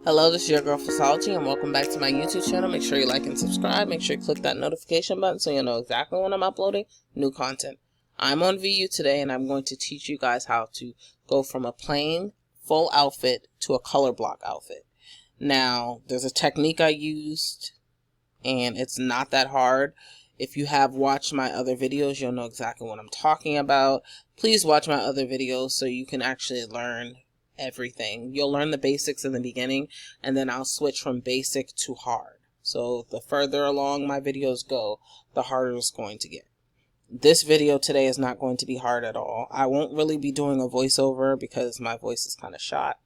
Hello, this is your girl Physiology, and welcome back to my YouTube channel. Make sure you like and subscribe. Make sure you click that notification button so you'll know exactly when I'm uploading new content. I'm on VU today, and I'm going to teach you guys how to go from a plain full outfit to a color block outfit. Now, there's a technique I used, and it's not that hard. If you have watched my other videos, you'll know exactly what I'm talking about. Please watch my other videos so you can actually learn everything. You'll learn the basics in the beginning, and then I'll switch from basic to hard. So the further along my videos go, the harder it's going to get. This video today is not going to be hard at all. I won't really be doing a voiceover because my voice is kind of shot.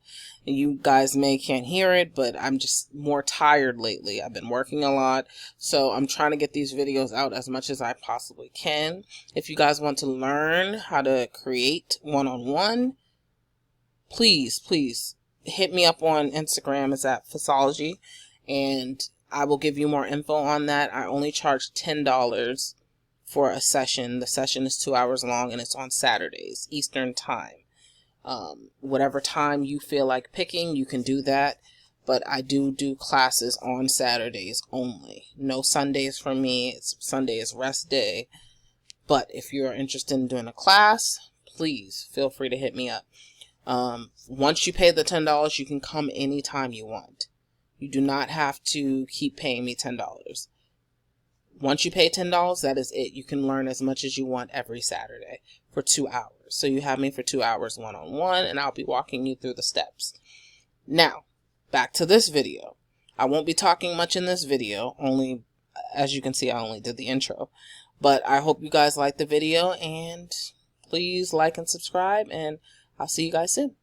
You guys can't hear it, but I'm just more tired lately. I've been working a lot, so I'm trying to get these videos out as much as I possibly can. If you guys want to learn how to create one-on-one, please hit me up on Instagram. It's at pvssology, and I will give you more info on that. I only charge $10 for a session. The session is 2 hours long, and it's on Saturdays, Eastern time. Whatever time you feel like picking, you can do that. But I do classes on Saturdays only. No Sundays for me. Sunday is rest day. But if you're interested in doing a class, please feel free to hit me up. Once you pay the $10, you can come anytime you want. You do not have to keep paying me $10. Once you pay $10, that is it. You can learn as much as you want every Saturday for 2 hours. So you have me for 2 hours one-on-one, and I'll be walking you through the steps. Now, back to this video. I won't be talking much in this video. As you can see, I only did the intro. But I hope you guys like the video, and please like and subscribe, and I'll see you guys soon.